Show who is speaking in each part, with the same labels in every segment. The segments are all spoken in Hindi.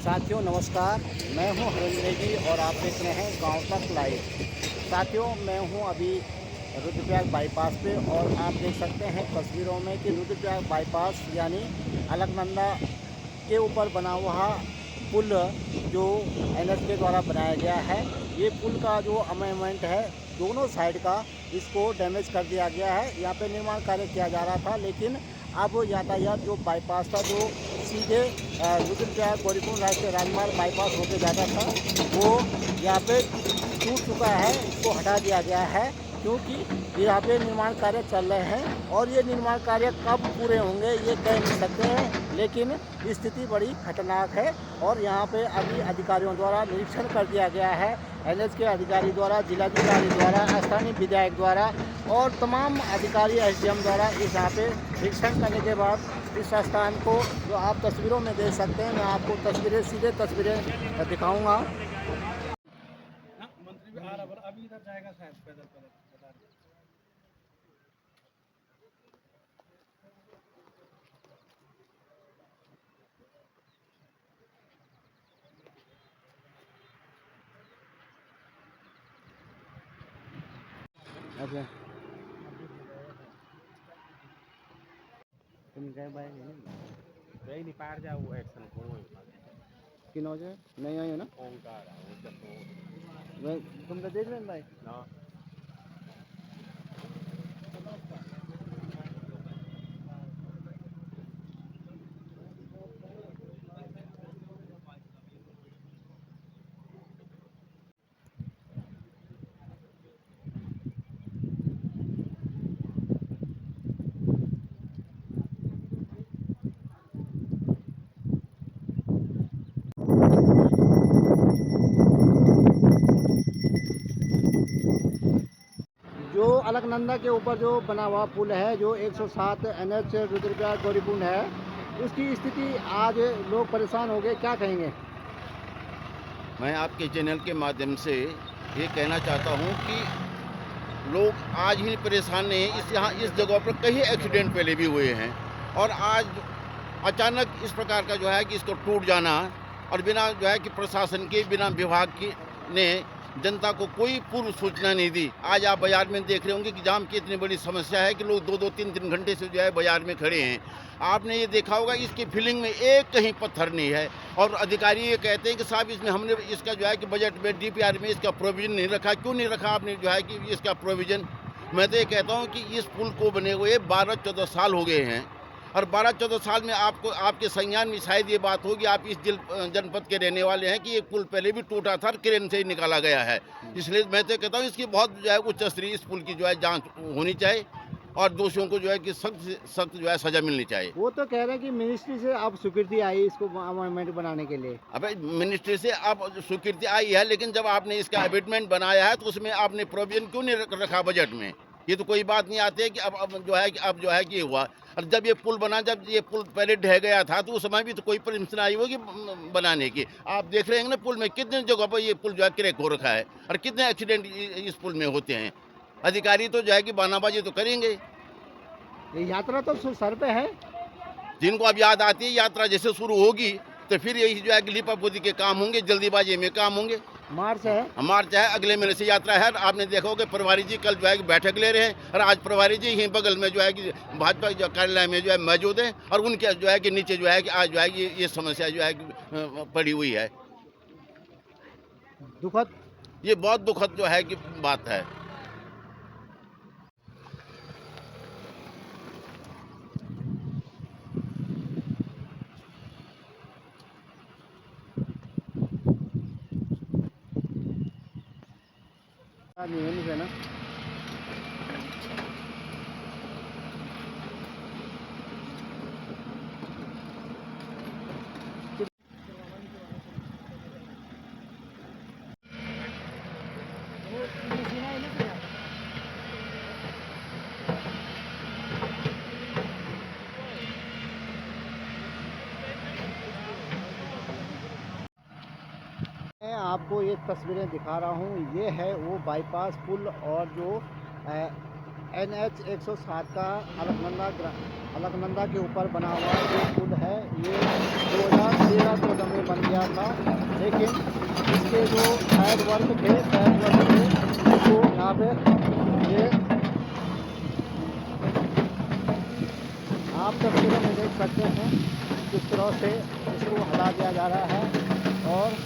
Speaker 1: साथियों नमस्कार, मैं हूं हरेंद्र नेगी और आप देख रहे हैं गांव तक लाइव। साथियों मैं हूं अभी रुद्रप्रयाग बाईपास पे और आप देख सकते हैं तस्वीरों में कि रुद्रप्रयाग बाईपास यानी अलकनंदा के ऊपर बना हुआ पुल जो एनएच के द्वारा बनाया गया है। ये पुल का जो अमेंडमेंट है दोनों साइड का इसको डैमेज कर दिया गया है। यहाँ पे निर्माण कार्य किया जा रहा था, लेकिन अब यातायात जो बाईपास था जो सीधे रुद्रप्रयाग गौरीकुंड राष्ट्रीय राजमार्ग बाईपास होकर जाता था वो यहाँ पे टूट चुका है, इसको हटा दिया गया है क्योंकि यहाँ पे निर्माण कार्य चल रहे हैं और ये निर्माण कार्य कब पूरे होंगे ये कह नहीं सकते हैं, लेकिन स्थिति बड़ी खतरनाक है। और यहाँ पे अभी अधिकारियों द्वारा निरीक्षण कर दिया गया है, एनएच के अधिकारी द्वारा, जिलाधिकारी द्वारा, स्थानीय विधायक द्वारा और तमाम अधिकारी एसडीएम द्वारा इस यहाँ पे निरीक्षण करने के बाद इस स्थान को जो आप तस्वीरों में देख सकते हैं, मैं आपको सीधे तस्वीरें दिखाऊंगा।
Speaker 2: मंत्री भी आ रहा है, अभी इधर जाएगा शायद पैदल पैदल बता रहे।
Speaker 1: अच्छा तुम गए भाई
Speaker 2: गई नहीं पार जाओ वो एक्शन को
Speaker 1: किन हो जाए नहीं आए हो ना
Speaker 2: ओंकार वो जब
Speaker 1: तुम तो देख रहे हैं भाई
Speaker 2: ना
Speaker 1: जो अलकनंदा के ऊपर जो बना हुआ पुल है जो 107 एनएच रुद्रप्रयाग गौरीकुंड है, उसकी स्थिति आज लोग परेशान हो गए, क्या कहेंगे?
Speaker 3: मैं आपके चैनल के माध्यम से ये कहना चाहता हूँ कि लोग आज ही परेशान नहीं हैं। इस जगह पर कई एक्सीडेंट पहले भी हुए हैं और आज अचानक इस प्रकार का जो है कि इसको टूट जाना और बिना जो है कि प्रशासन के, बिना विभाग की ने जनता को कोई पूर्व सूचना नहीं दी। आज आप बाजार में देख रहे होंगे कि जाम की इतनी बड़ी समस्या है कि लोग 2-2, 3-3 घंटे से जो है बाजार में खड़े हैं। आपने ये देखा होगा इसकी फिलिंग में एक कहीं पत्थर नहीं है और अधिकारी ये कहते हैं कि साहब इसमें हमने इसका जो है कि बजट में डीपीआर में इसका प्रोविज़न नहीं रखा। क्यों नहीं रखा आपने जो है कि इसका प्रोविज़न? मैं तो ये कहता हूँ कि इस पुल को बने हुए 12-14 साल हो गए हैं और 12-14 साल में आपको आपके संज्ञान में शायद ये बात होगी, आप इस जनपद के रहने वाले हैं कि ये पुल पहले भी टूटा था और क्रेन से ही निकाला गया है। इसलिए मैं तो कहता हूँ इसकी बहुत जो है उच्च स्तरीय इस पुल की जो है जांच होनी चाहिए और दोषियों को जो है कि सख्त से सख्त जो है सजा मिलनी चाहिए।
Speaker 1: वो तो कह रहे हैं कि मिनिस्ट्री से अब स्वीकृति आई इसको अमेंडमेंट बनाने के लिए।
Speaker 3: अबे मिनिस्ट्री से अब स्वीकृति आई है, लेकिन जब आपने इसका अमेंडमेंट बनाया है तो उसमें आपने प्रोविजन क्यों नहीं रखा बजट में? ये तो कोई बात नहीं आती है कि अब जो है कि अब जो है कि ये हुआ। और जब ये पुल बना, जब ये पुल पहले ढह गया था तो उस समय भी तो कोई परमिशन आई होगी बनाने की। आप देख रहे हैं ना पुल में कितने जगह पर ये पुल जो है क्रैक हो रखा है और कितने एक्सीडेंट इस पुल में होते हैं। अधिकारी तो जो है कि बहानाबाजी तो करेंगे।
Speaker 1: ये यात्रा तो सर पे है,
Speaker 3: जिनको अब याद आती है यात्रा जैसे शुरू होगी तो फिर यही जो है कि लिपापोती के काम होंगे, जल्दीबाजी में काम होंगे।
Speaker 1: मार्च है,
Speaker 3: मार्च है, अगले महीने से यात्रा है। आपने देखा होगा प्रभारी जी कल जो है कि बैठक ले रहे हैं और आज प्रभारी जी यहीं बगल में जो है कि भाजपा जो कार्यालय में जो है मौजूद हैं और उनके जो है कि नीचे जो है कि आज जो है कि ये समस्या जो है कि पड़ी हुई है।
Speaker 1: दुखद,
Speaker 3: ये बहुत दुखद जो है कि बात है।
Speaker 1: नहीं है ना। मैं आपको ये तस्वीरें दिखा रहा हूँ, ये है वो बाईपास पुल और जो NH 107 का अलकनंदा के ऊपर बना हुआ जो पुल है, ये 2013-14 में बन गया था। ये जो शायद वर्क थे इसको यहाँ पे ये आप तस्वीरों में देख सकते हैं किस तरह से इसको हटा दिया जा रहा है और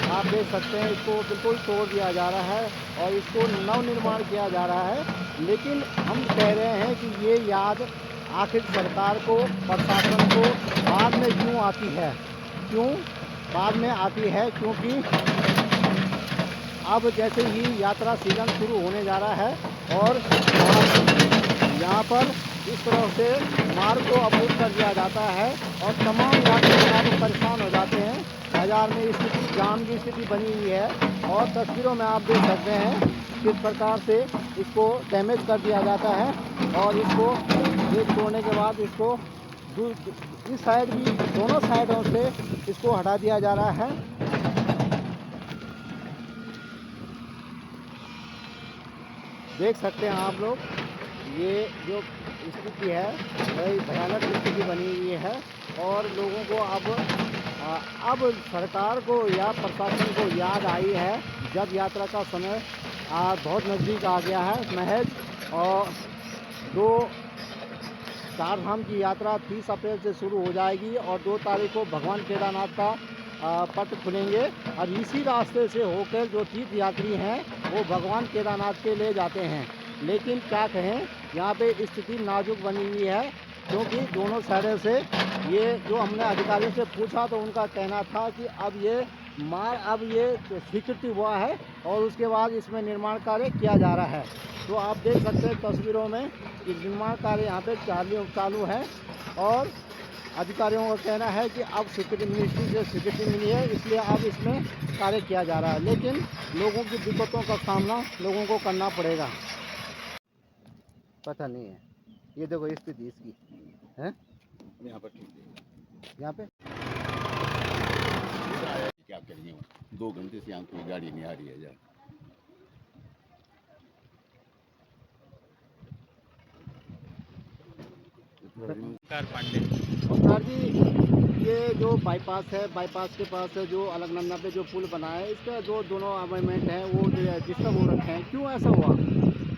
Speaker 1: आप देख सकते हैं इसको बिल्कुल तोड़ दिया जा रहा है और इसको नवनिर्माण किया जा रहा है। लेकिन हम कह रहे हैं कि ये याद आखिर सरकार को, प्रशासन को बाद में क्यों आती है? क्यों बाद में आती है? क्योंकि अब जैसे ही यात्रा सीजन शुरू होने जा रहा है और यहाँ पर इस तरह से मार्ग को अवरुद्ध कर दिया जाता है और तमाम यात्री यहाँ पर परेशान हो जाते हैं। बाजार में स्थिति, जाम की स्थिति बनी हुई है और तस्वीरों में आप देख सकते हैं किस प्रकार से इसको डैमेज कर दिया जाता है और इसको एक तोड़ने के बाद इसको इस साइड भी, दोनों साइडों से इसको हटा दिया जा रहा है। देख सकते हैं आप लोग, ये जो स्थिति है वही भयानक स्थिति बनी हुई है और लोगों को अब सरकार को या प्रशासन को याद आई है जब यात्रा का समय बहुत नज़दीक आ गया है। महज और 4 धाम की यात्रा 30 अप्रैल से शुरू हो जाएगी और 2 तारीख को भगवान केदारनाथ का पट खुलेंगे और इसी रास्ते से होकर जो तीर्थ यात्री हैं वो भगवान केदारनाथ के ले जाते हैं। लेकिन क्या कहें, यहाँ पे स्थिति नाजुक बनी हुई है क्योंकि दोनों साइडों से ये जो हमने अधिकारियों से पूछा तो उनका कहना था कि अब ये स्वीकृति हुआ है और उसके बाद इसमें निर्माण कार्य किया जा रहा है। तो आप देख सकते हैं तस्वीरों में कि निर्माण कार्य यहाँ पे चालू है और अधिकारियों का कहना है कि अब स्वीकृति, मिनिस्ट्री से स्वीकृति मिली है इसलिए अब इसमें कार्य किया जा रहा है। लेकिन लोगों की दिक्कतों का सामना लोगों को करना पड़ेगा। पता नहीं है, ये देखो स्थिति इसकी है
Speaker 3: यहाँ पर ठीक है।
Speaker 1: यहाँ पे
Speaker 3: क्या करेंगे, 2 घंटे से यहाँ कोई गाड़ी नहीं आ रही है।
Speaker 1: सर जी, ये जो बाईपास है, बाईपास के पास जो अलकनंदा पे जो पुल बना है, इसका जो दोनों अमेंडमेंट हैं वो डिस्टर्ब हो रखे हैं, क्यों ऐसा हुआ?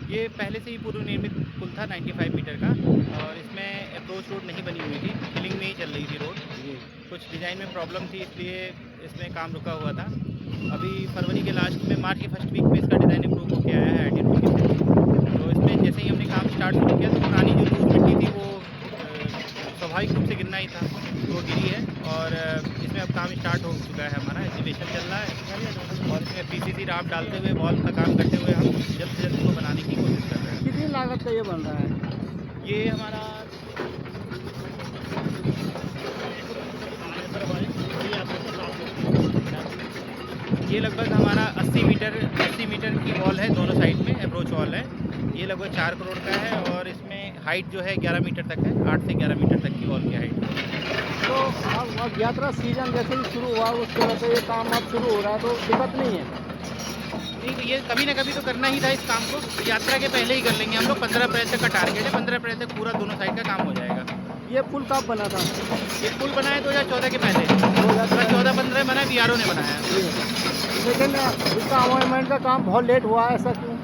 Speaker 2: ये पहले से ही पूर्व निर्मित पुल था 95 मीटर का और इसमें अप्रोच रोड नहीं बनी हुई थी, फिलिंग में ही चल रही थी रोड। कुछ डिज़ाइन में प्रॉब्लम थी इसलिए इसमें काम रुका हुआ था। अभी फरवरी के लास्ट में, मार्च के फर्स्ट वीक में इसका डिज़ाइन अप्रूव होकर आया है ITRP से। तो इसमें जैसे ही हमने काम स्टार्ट शुरू किया तो पुरानी जो धूल मिट्टी थी वो स्वाभाविक रूप से गिरना ही था, वो गिरी है और इसमें अब काम स्टार्ट हो चुका है। हमारा एस्टिमेशन चल रहा है और इसमें PCC राफ्ट डालते हुए, वॉल का काम करते हुए हम जल्द से जल्द इसको बनाने की कोशिश कर रहे हैं।
Speaker 1: कितनी लागत का ये बन रहा है?
Speaker 2: ये हमारा ये लगभग हमारा 80 मीटर की वॉल है, दोनों साइड में अप्रोच वॉल है। ये लगभग 4 करोड़ का है और इसमें हाइट जो है 11 मीटर तक है, 8 से 11 मीटर तक की वॉल की हाइट।
Speaker 1: तो अब यात्रा सीजन जैसे ही शुरू हुआ उस तरह से ये काम अब शुरू हो रहा है तो दिक्कत नहीं है?
Speaker 2: नहीं, तो ये कभी ना कभी तो करना ही था इस काम को, यात्रा के पहले ही कर लेंगे हम लोग। 15 अप्रैल तक का टारगेट है, 15 अप्रैल तक पूरा दोनों साइड का काम हो जाएगा।
Speaker 1: ये पुल कब बना था?
Speaker 2: ये पुल बना है 2014 के पहले, 2014-15 बना, BRO ने बनाया।
Speaker 1: लेकिन इसका अमेंडमेंट का काम बहुत लेट हुआ है, ऐसा क्यों?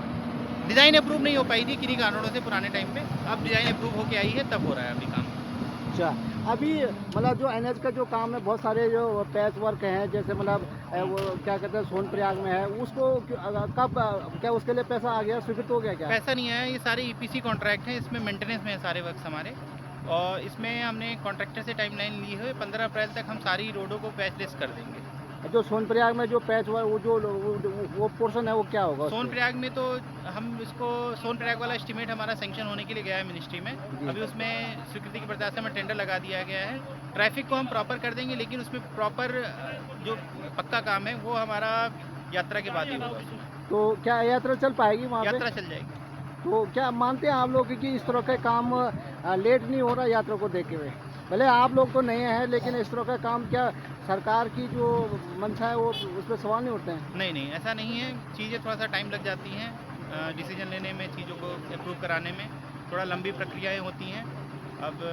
Speaker 2: डिज़ाइन अप्रूव नहीं हो पाई थी किन्हीं कारणों से पुराने टाइम पे, अब डिज़ाइन अप्रूव होके आई है तब हो रहा है अभी काम।
Speaker 1: अच्छा, अभी मतलब जो NH का जो काम है, बहुत सारे जो पैच वर्क हैं, जैसे मतलब वो क्या कहते हैं सोनप्रयाग में है, उसको कब, क्या उसके लिए पैसा आ गया, स्वीकृत हो गया क्या?
Speaker 2: पैसा नहीं आया, ये सारे EPC कॉन्ट्रैक्ट हैं, इसमें मेंटेनेंस में है सारे वर्क हमारे और इसमें हमने कॉन्ट्रैक्टर से टाइमलाइन ली है। 15 अप्रैल तक हम सारी रोडों को पैचलेस कर देंगे।
Speaker 1: जो सोनप्रयाग में जो पैच हुआ वो पोर्शन है वो क्या होगा?
Speaker 2: सोनप्रयाग में तो हम इसको, सोनप्रयाग वाला एस्टीमेट हमारा सेंक्शन होने के लिए गया है मिनिस्ट्री में। अभी उसमें स्वीकृति की प्रत्याशा में टेंडर लगा दिया गया है। ट्रैफिक को हम प्रॉपर कर देंगे, लेकिन उसमें प्रॉपर जो पक्का काम है वो हमारा यात्रा के बाद ही होगा।
Speaker 1: तो क्या यात्रा चल पाएगी वहाँ पे?
Speaker 2: यात्रा चल जाएगी।
Speaker 1: तो क्या मानते हैं आप लोग कि इस तरह का काम लेट नहीं हो रहा यात्रा को देखते हुए? भले आप लोग तो नहीं हैं, लेकिन इस तरह का काम क्या सरकार की जो मंशा है वो उस पर सवाल नहीं उठते हैं?
Speaker 2: नहीं, ऐसा नहीं है। चीज़ें थोड़ा सा टाइम लग जाती हैं, डिसीजन लेने में, चीज़ों को अप्रूव कराने में थोड़ा लंबी प्रक्रियाएं होती हैं। अब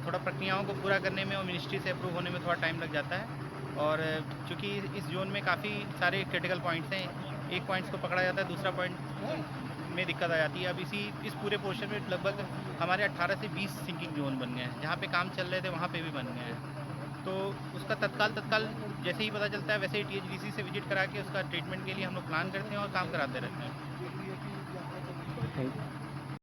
Speaker 2: थोड़ा प्रक्रियाओं को पूरा करने में और मिनिस्ट्री से अप्रूव होने में थोड़ा टाइम लग जाता है और चूँकि इस जोन में काफ़ी सारे क्रिटिकल पॉइंट्स हैं, एक पॉइंट्स को पकड़ा जाता है, दूसरा पॉइंट में दिक्कत आ जाती है। अब इस पूरे पोर्शन में लगभग हमारे 18 से 20 सिंकिंग जोन बन गए हैं। जहाँ पे काम चल रहे थे वहाँ पे भी बन गए हैं। तो उसका तत्काल जैसे ही पता चलता है वैसे ही टीएचडीसी से विजिट करा के उसका ट्रीटमेंट के लिए हम लोग प्लान करते हैं और काम कराते रहते हैं।
Speaker 1: Thank you.